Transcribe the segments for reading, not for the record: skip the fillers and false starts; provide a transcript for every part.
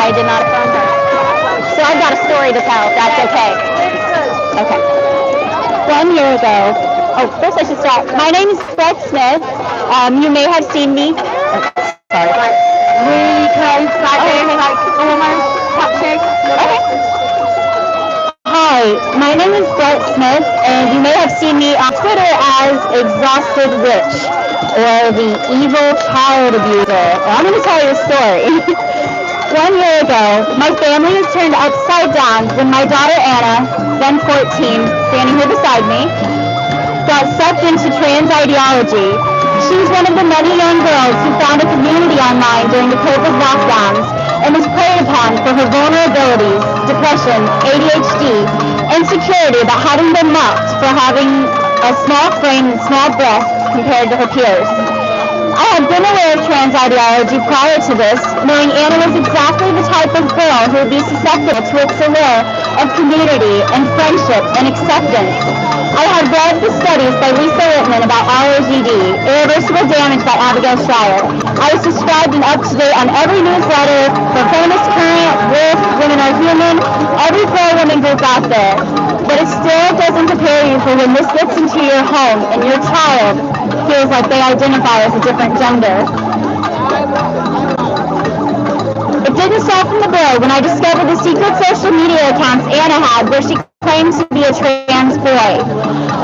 why I did not affirm her. So I've got a story to tell, if that's okay. Okay. 1 year ago, first I should start. My name is Brett Smith. You may have seen me. Sorry. Really close, like a woman, cupcake. Okay. Hi, my name is Brett Smith, and you may have seen me on Twitter as Exhausted Witch, or the evil child abuser. I'm going to tell you a story. 1 year ago, my family was turned upside down when my daughter Anna, then 14, standing here beside me, got sucked into trans ideology. She was one of the many young girls who found a community online during the COVID lockdowns and was preyed upon for her vulnerabilities, depression, ADHD, insecurity about having been mocked for having a small frame and small breasts compared to her peers. I had been aware of trans ideology prior to this, knowing Anna was exactly the type of girl who would be susceptible to its allure of community and friendship and acceptance. I had read the studies by Lisa Whitman about ROGD, irreversible damage by Abigail Schreier. I was subscribed and up to date on every newsletter for Famous Current, Wolf, Women Are Human, every pro-women group out there. But it still doesn't prepare you for when this gets into your home and your child feels like they identify as a different gender. It didn't soften the blow when I discovered the secret social media accounts Anna had where she claims to be a trans boy.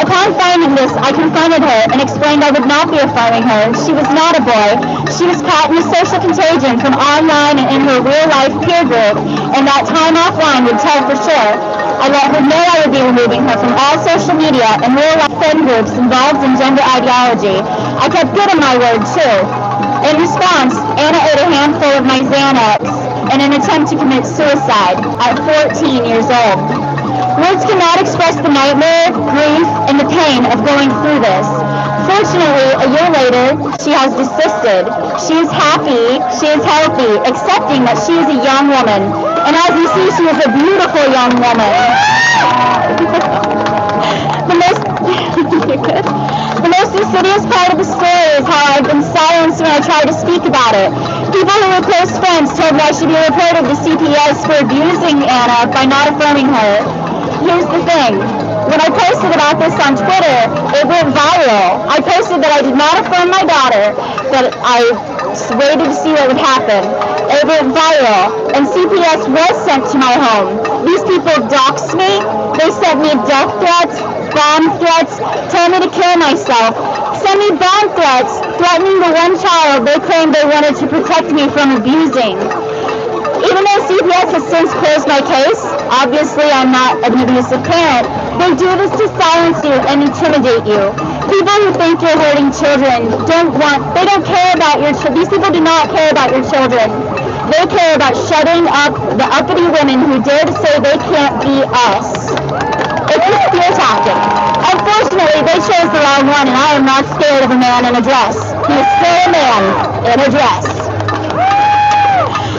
Upon finding this, I confronted her and explained I would not be affirming her. She was not a boy. She was caught in a social contagion from online and in her real-life peer group, and that time offline would tell for sure. I let her know I would be removing her from all social media and real-life friend groups involved in gender ideology. I kept good on my word, too. In response, Anna ate a handful of my Xanax in an attempt to commit suicide at 14 years old. Words cannot express the nightmare, grief, and the pain of going through this. Fortunately, a year later, she has desisted. She is happy, she is healthy, accepting that she is a young woman. And as you see, she is a beautiful young woman. The most insidious part of the story is how I've been silenced when I tried to speak about it. People who were close friends told me I should be reported to CPS for abusing Anna by not affirming her. Here's the thing. When I posted about this on Twitter, it went viral. I posted that I did not affirm my daughter, that I waited to see what would happen. It went viral, and CPS was sent to my home. These people doxed me. They sent me death threats, bomb threats, told me to kill myself, sent me bomb threats, threatening the one child they claimed they wanted to protect me from abusing. Even though CPS has since closed my case, obviously I'm not an abusive parent, they do this to silence you and intimidate you. People who think you're hurting children they don't care about your children. These people do not care about your children. They care about shutting up the uppity women who dare to say they can't be us. It's a fear tactic. Unfortunately, they chose the wrong one, and I am not scared of a man in a dress. He is still a man in a dress.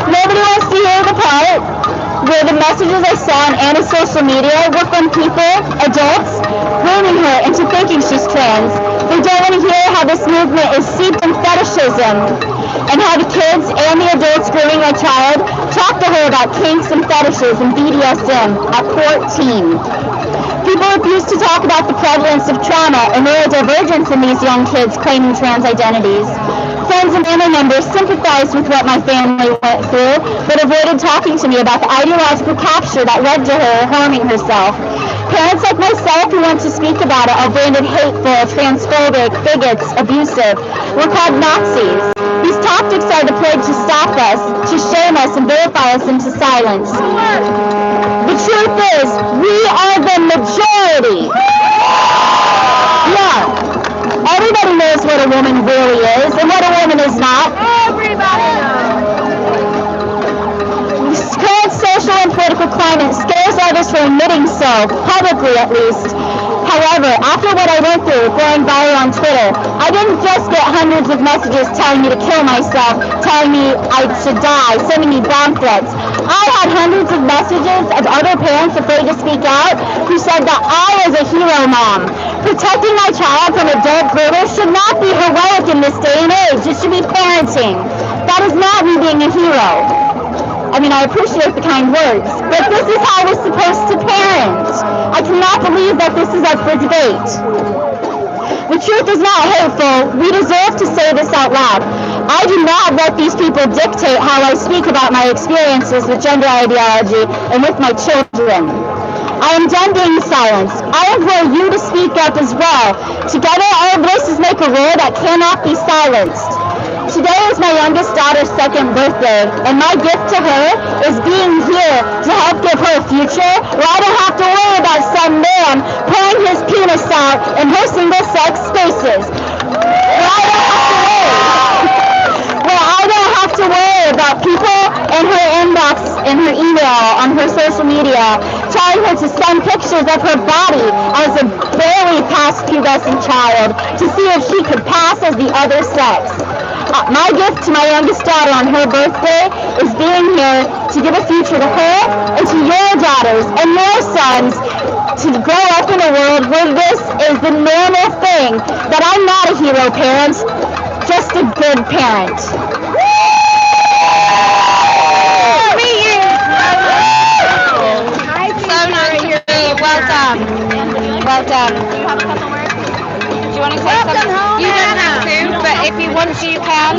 Nobody wants to hear the part where the messages I saw on Anna's social media were from people, adults, grooming her into thinking she's trans. They don't want to hear how this movement is seeped in fetishism and how the kids and the adults grooming my child talk to her about kinks and fetishes and BDSM at 14. People refuse to talk about the prevalence of trauma and neurodivergence in these young kids claiming trans identities. Friends and family members sympathized with what my family went through, but avoided talking to me about the ideological capture that led to her harming herself. Parents like myself who want to speak about it are branded hateful, transphobic, bigots, abusive. We're called Nazis. These tactics are deployed to stop us, to shame us, and vilify us into silence. The truth is, we are the majority. Yeah. Everybody knows what a woman really is and what a woman is not. Everybody knows. The current social and political climate scares others from admitting so, publicly at least. However, after what I went through going viral on Twitter, I didn't just get hundreds of messages telling me to kill myself, telling me I should die, sending me bomb threats. I had hundreds of messages of other parents afraid to speak out who said that I was a hero mom. Protecting my child from adult groomers should not be heroic in this day and age. It should be parenting. That is not me being a hero. I appreciate the kind words, but this is how we're supposed to parent. I cannot believe that this is up for debate. The truth is not hateful. We deserve to say this out loud. I do not let these people dictate how I speak about my experiences with gender ideology and with my children. I am done being silenced. I implore you to speak up as well. Together, our voices make a roar that cannot be silenced. Today is my youngest daughter's 2nd birthday, and my gift to her is being here to help give her a future where I don't have to worry about some man pulling his penis out in her single-sex spaces. Where I don't have to worry about people in her inbox, in her email, on her social media, telling her to send pictures of her body as a barely past pubescent child to see if she could pass as the other sex. My gift to my youngest daughter on her birthday is being here to give a future to her and to your daughters and your sons to grow up in a world where this is the normal thing, that I'm not a hero parent, just a good parent. So nice to meet you. Well done. Well done. Do you have a couple words? Do you want to say something? You don't have to, but if you want to, you can.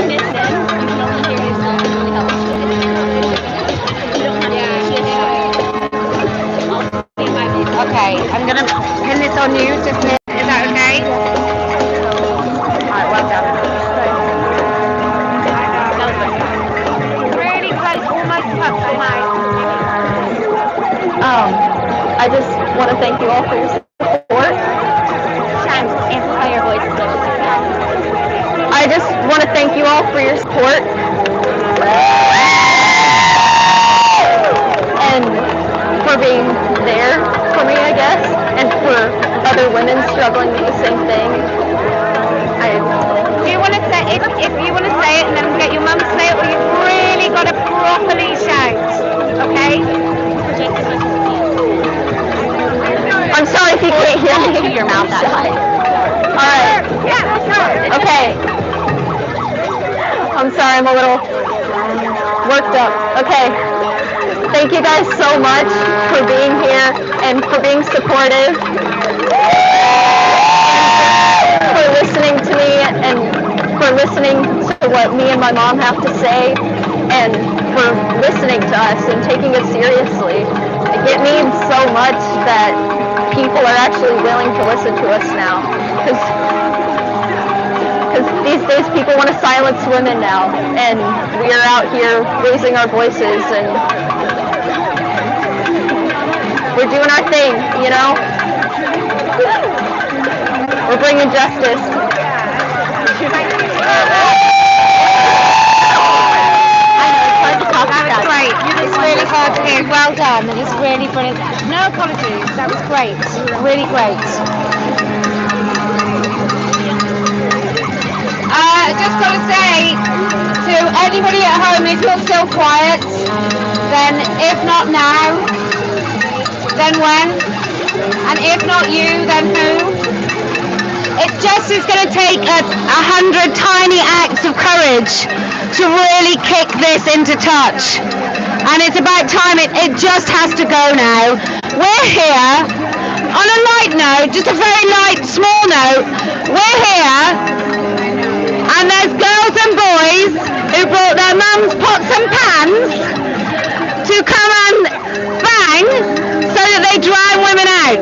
Okay, I'm going to pin this on you. Just a minute. Is that okay? Alright, well done. Really close, almost touch the mic. I just want to thank you all for your support. Amplify your voice. I just want to thank you all for your support. And for being there for me, I guess, and for other women struggling with the same thing. Do you want to say, if you want to say it and then get your mum to say it, or you've really got to properly shout, okay? I'm sorry if you can't hear me. To your mouth that high. Alright. Yeah, that's right. Okay. I'm sorry, I'm a little worked up. Okay. Thank you guys so much for being here and for being supportive. For listening to me and for listening to what me and my mom have to say and for listening to us and taking it seriously. It means so much that people are actually willing to listen to us now. Because these days people want to silence women now, and we are out here raising our voices, and we're doing our thing, you know? We're bringing justice. That was great. It's really hard to hear. Well done. It was really brilliant. No apologies. That was great. Really great. Just got to say to anybody at home, if you're still quiet, then if not now, then when? And if not you, then who? It just is going to take 100 tiny acts of courage to really kick this into touch. And it's about time, it just has to go now. We're here, on a light note, just a very light, small note, we're here, and there's girls and boys who brought their mums pots and pans to come and bang so that they drown women out.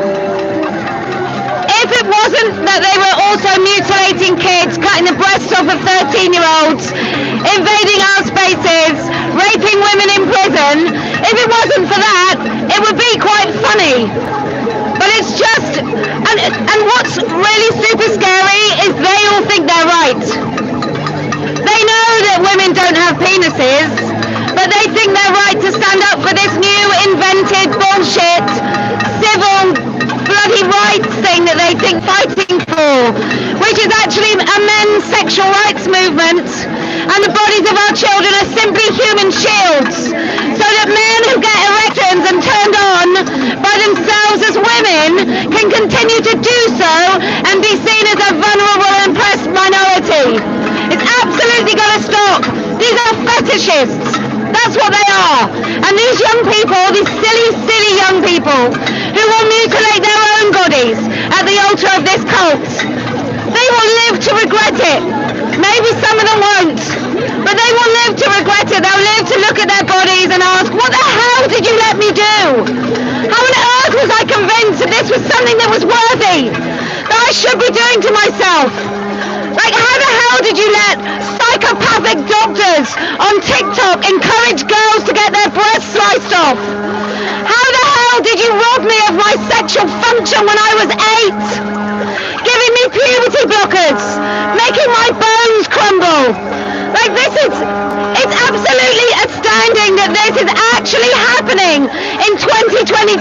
If it wasn't that they were also mutilating kids, cutting the breasts off of 13-year-olds, invading our spaces, raping women in prison, if it wasn't for that, it would be quite funny. But it's just, and what's really super scary is they all think they're right. They know that women don't have penises, but they think they're right to stand up for this new invented bullshit, civil bloody rights thing that they think fighting for, which is actually a men's sexual rights movement, and the bodies of our children are simply human shields, so that men who get erections and turned on by themselves as women can continue to do so and be seen as a vulnerable and oppressed minority. It's absolutely got to stop. These are fetishists. That's That's what they are. And these young people, these silly, silly young people who will mutilate their own bodies at the altar of this cult, they will live to regret it. Maybe some of them won't, but they will live to regret it. They'll live to look at their bodies and ask, what the hell did you let me do? How on earth was I convinced that this was something that was worthy, that I should be doing to myself? Like, how the hell did you let psychopathic doctors on TikTok encourage girls to get their breasts sliced off? How the hell did you rob me of my sexual function when I was 8? Giving me puberty blockers, making my bones crumble. Like, it's absolutely astounding that this is actually happening in 2022.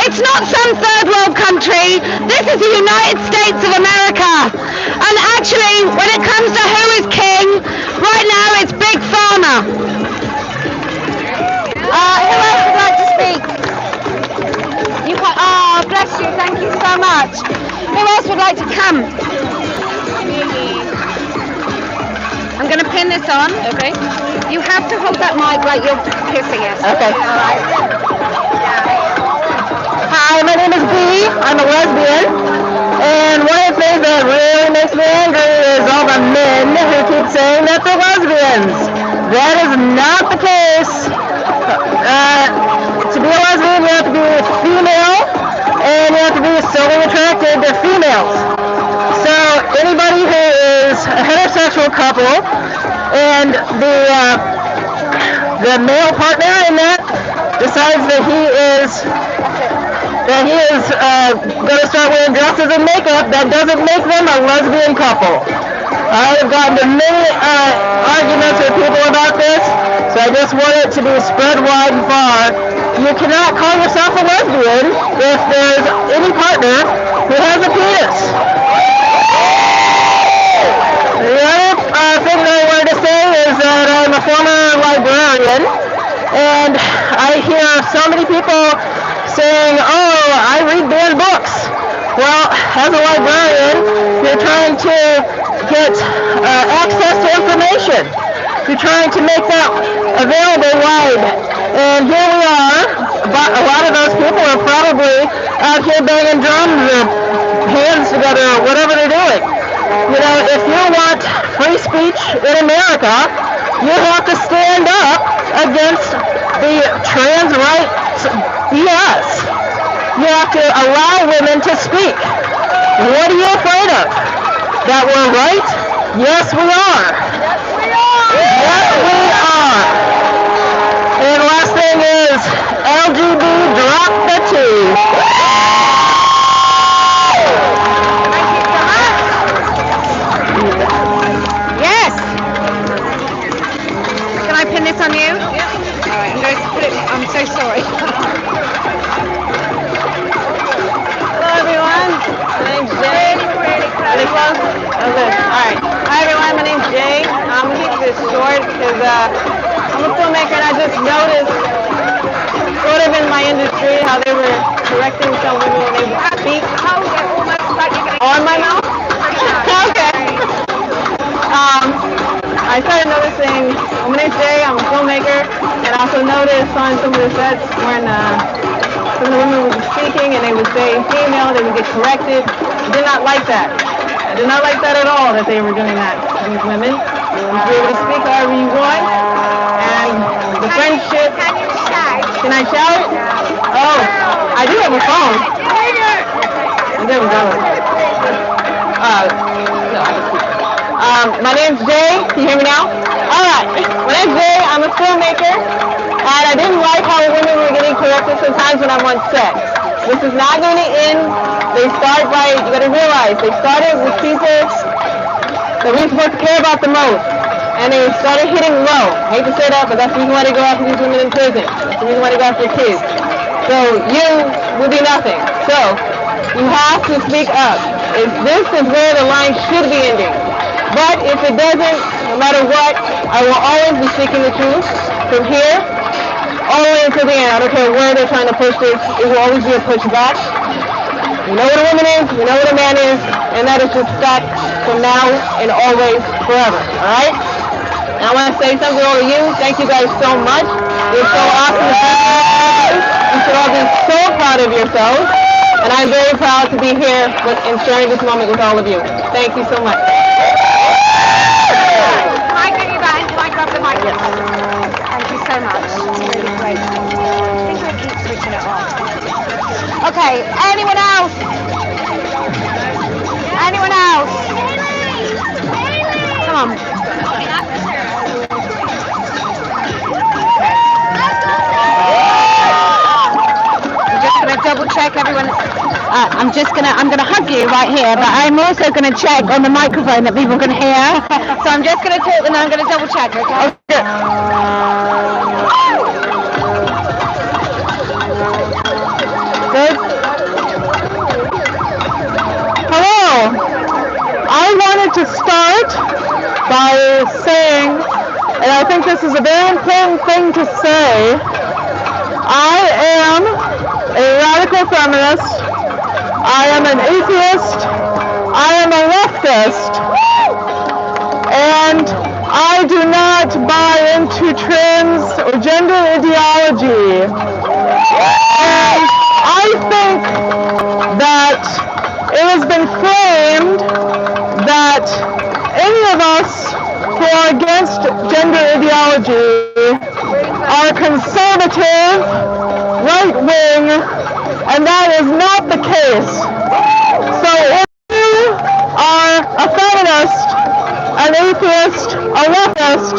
It's not some third world country. This is the United States of America. And actually, when it comes to who is king, right now it's Big Pharma. Who else would like to speak? You can, oh, bless you, thank you so much. Who else would like to come? I'm going to pin this on. Okay. You have to hold that mic like you're kissing it. Okay. All right. Hi, my name is Bee. I'm a lesbian. And one of the things that really makes me angry is all the men who keep saying that they're lesbians. That is not the case. To be a lesbian, you have to be female, and you have to be solely attracted to females. So anybody who is a heterosexual couple and the male partner in that decides that he is going to start wearing dresses and makeup, that doesn't make them a lesbian couple. I have gotten to many arguments with people about this, so I just want it to be spread wide and far. You cannot call yourself a lesbian if there's any partner who has a penis. The other thing that I wanted to say is that I'm a former librarian, and I hear so many people saying, oh, I read banned books. Well, as a librarian, you're trying to get access to information. You're trying to make that available wide. And here we are, but a lot of those people are probably out here banging drums or hands together or whatever they're doing. You know, if you want free speech in America, you have to stand up against the trans rights BS. You have to allow women to speak. What are you afraid of? That we're right? Yes, we are. Yes, we are. And last thing is, LGB, drop the T. Yes. Can I pin this on you? All right, I'm going to put it. I'm so sorry. Hello, everyone. My name's Jay. Really close? Okay. All right. Hi, everyone. My name's Jay. I'm going to keep this short because I'm a filmmaker and I just noticed, sort of in my industry, how they were correcting some women when they would speak. On my mouth? Okay. I started noticing, my name's Jay, I'm a filmmaker, and I also noticed on some of the sets when some of the women would be speaking and they would say female, they would get corrected. I did not like that. I did not like that at all, that they were doing that to these women. You would be able to speak however you want, and the friendship... Can I shout? Oh, I do have a phone. There we go. My name's Jay. Can you hear me now? Alright. My name's Jay. I'm a filmmaker. And I didn't like how women were getting corrected sometimes when I'm on set. This is not going to end. They start by, you got to realize, they started with people that we're supposed to care about the most. And they started hitting low. I hate to say that, but that's the reason why they go after these women in prison. That's the reason why they go after kids. So you will be nothing. So you have to speak up. This is where the line should be ending. But if it doesn't, no matter what, I will always be speaking the truth from here all the way until the end. I don't care where they're trying to push this. It will always be a pushback. You know what a woman is, you know what a man is, and that is just fact from now and always, forever. All right? And I want to say something over you. Thank you guys so much. You're so awesome to be here. You should all be so proud of yourselves. And I'm very proud to be here and sharing this moment with all of you. Thank you so much. I give you that. I grab the mic. Thank you so much. It's really great. I think I'll keep switching it on. Okay, anyone else? Anyone else? Come on. I'm just going to double check everyone. I'm going to hug you right here, but I'm also going to check on the microphone that people can hear. So I'm just going to talk and I'm going to double check, okay? Good. Hello. I wanted to start by saying, and I think this is a very important thing to say, I am a radical feminist. I am an atheist. I am a leftist. And I do not buy into trans or gender ideology. And I think that it has been framed that any of us who are against gender ideology are conservative, right-wing, and that is not the case. So if you are a feminist, an atheist, a leftist,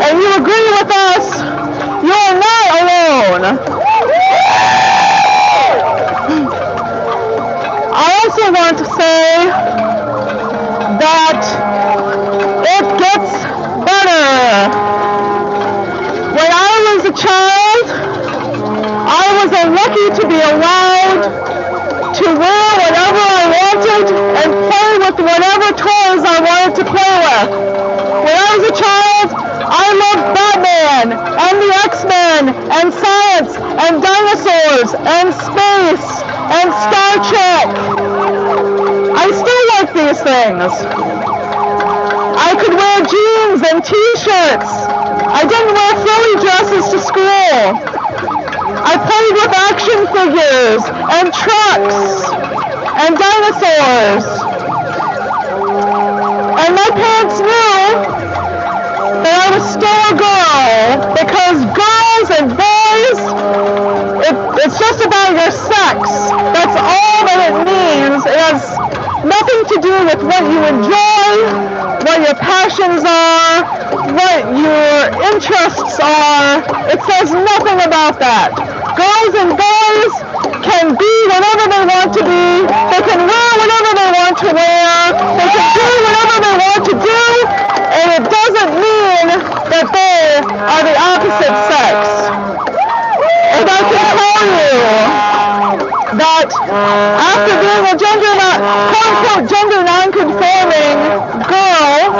and you agree with us, you are not alone. I also want to say that it gets better. When I was a child, I was lucky to be allowed to wear whatever I wanted and play with whatever toys I wanted to play with. When I was a child, I loved Batman and the X-Men and science and dinosaurs and space and Star Trek. I still like these things. I could wear jeans and t-shirts. I didn't wear frilly dresses to school. I played with action figures and trucks and dinosaurs. And my parents knew that I was still a girl because girls and boys, it's just about your sex. That's all that it means. It has nothing to do with what you enjoy, what your passions are, what your interests are. It says nothing about that. Girls and boys can be whatever they want to be. They can wear whatever they want to wear. They can do whatever they want to do. And it doesn't mean that they are the opposite sex. And I can tell you that after being a quote-unquote gender non-conforming girl,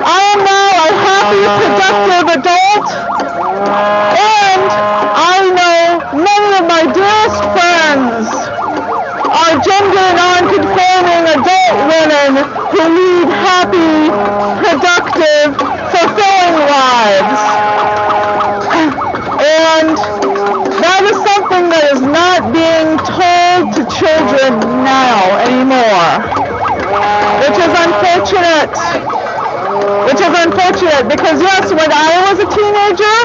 I am now a happy, productive adult, and I know many of my dearest friends are gender non-conforming adult women who lead happy, productive, fulfilling lives. And that is something that is not being told to children now anymore, which is unfortunate. Because yes, when I was a teenager,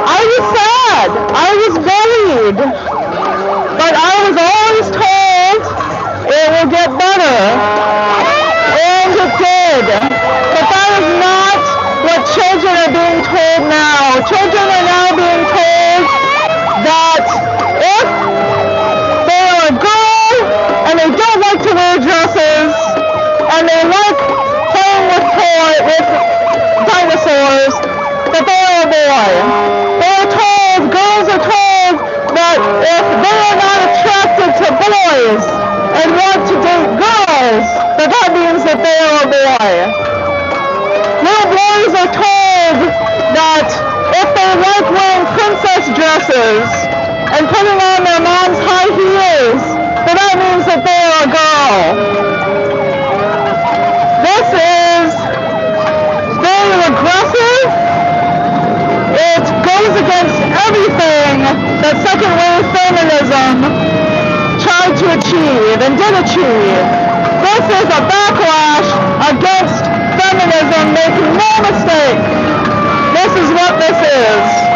I was sad. I was bullied. But I was always told it will get better. And it did. But that is not what children are being told now. Children are now being told that if they are a girl and they don't like to wear dresses and they like playing with dinosaurs, that they are a boy. Girls are told that if they are not attracted to boys and want to date girls, that means that they are a boy. Little boys are told that if they like wearing princess dresses and putting on their mom's high heels, that means that they are a girl. This is very that second wave feminism tried to achieve and did achieve. This is a backlash against feminism. Make no mistake. This is what this is.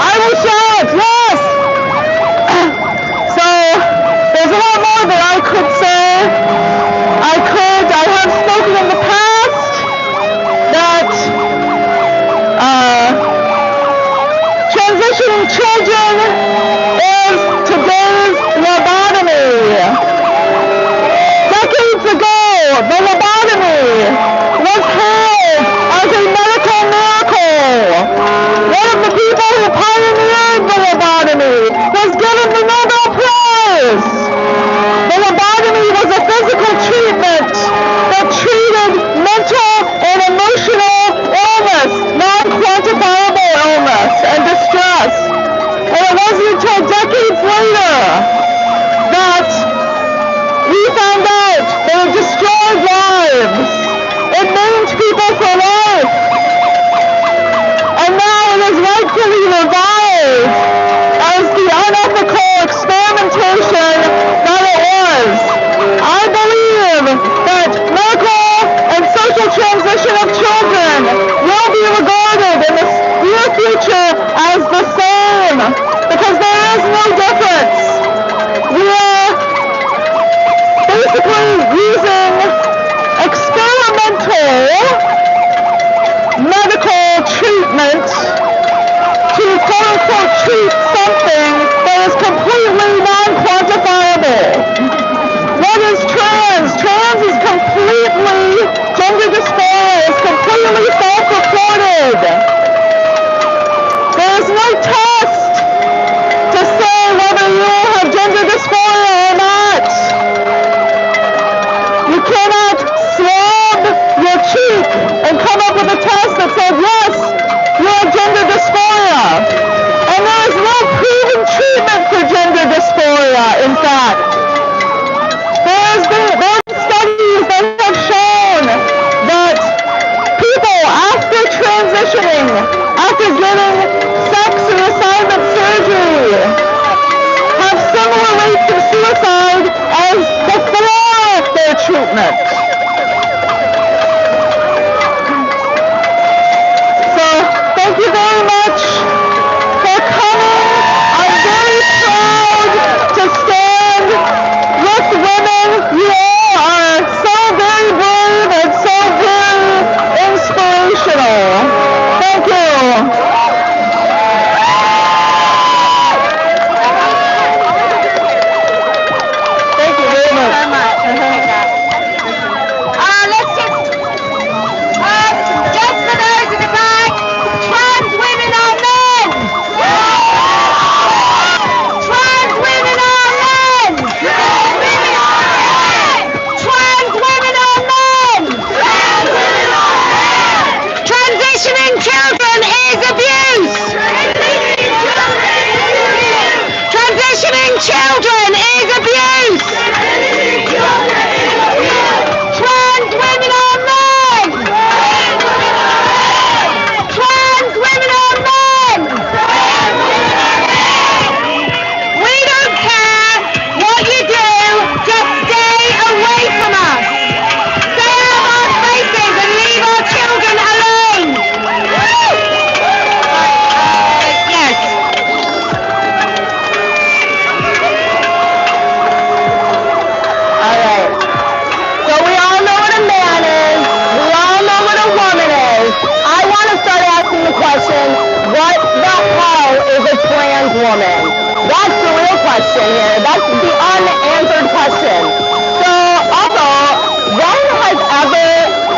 I will shout, yes! So, there's a lot more that I could say. I have spoken in the past that transitioning children is today's lobotomy. Decades ago, the lobotomy was hailed as a medical miracle. One of the people who pioneered the lobotomy was given the Nobel Prize. The lobotomy was a physical treatment that treated mental and emotional illness, non-quantifiable illness and distress. And it wasn't until decades later that we found out that it destroyed lives. It maimed people for life. And now it is rightfully revived as the unethical experimentation that it was. I believe that medical and social transition of children will be regarded in the near future as the same, because there is no difference. We are basically using experimental medical treatment to quote-unquote treat something that is completely non-quantifiable. What is trans? Trans is completely, gender dysphoria is completely self-reported. There is no test to say whether you have gender dysphoria or not. You cannot swab your cheek and come up with a test that says, yes, you have gender dysphoria. And there is no proven treatment for gender dysphoria, in fact. There have been studies that have shown that people after transitioning, after getting sex and assignment surgery, have similar rates of suicide as before their treatment. So, thank you very much for coming. I'm very proud to stand with women. You all are so very brave and so very inspirational. Thank you. Thank you very much. Let's just for those in the back, trans women are men! Trans women are men! Trans women are men! Transitioning children is abuse! Transitioning children is abuse! Trans women are men! Trans women are men! We don't care what you do, just stay away from us! Stay out of our faces and leave our children alone! Yes. All right. So we all know what a man is. We all know what a woman is. I want to start asking the question, what the hell is a trans woman? That's the real question here. That's the unanswered question. So, also, when has ever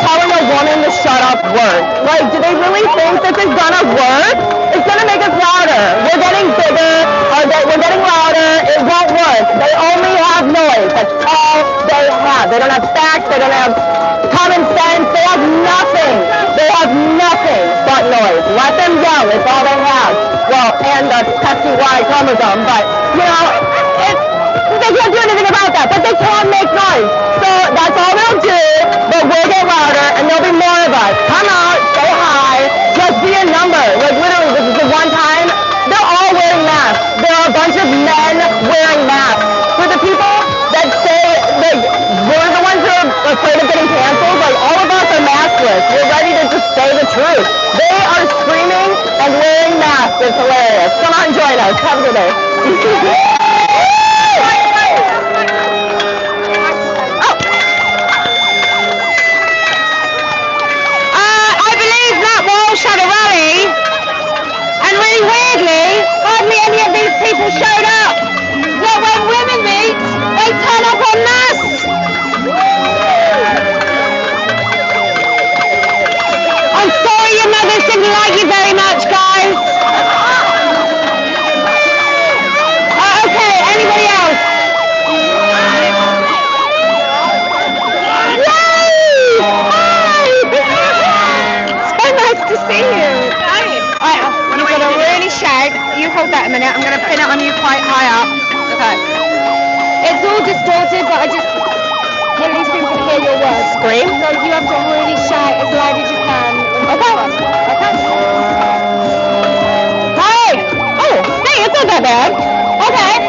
telling a woman to shut up worked? Like, do they really think this is gonna work? It's gonna make us louder. We're getting bigger, we're getting louder. It won't work. They only have noise. That's all they have. They don't have facts. They don't have common sense. They have nothing. They have nothing but noise. Let them yell. It's all they have. Well, and the pesky Y chromosome, but, you know, they can't do anything about that, but they can make noise. So that's all they'll do, but we'll get louder, and there'll be more of us. Come out, say hi, afraid of getting canceled. Like, all of us are maskless. We're ready to just say the truth. They are screaming and wearing masks. It's hilarious. Come on, join us. Have a good day. I believe Matt Walsh had a rally, and really weirdly, hardly any of these people showed up. Yet when women meet, they turn up en masse. I'm sorry your mothers didn't like you very much, guys. Okay, anybody else? Yay! Hi! So nice to see you. You've got to really shout. You hold that a minute. I'm going to pin it on you quite high up. Okay. It's all distorted, but I just at least people can hear your words. Scream? So you have to really shout as loud as you can. Okay. Okay. Hi! Oh, hey, it's not that bad. Okay.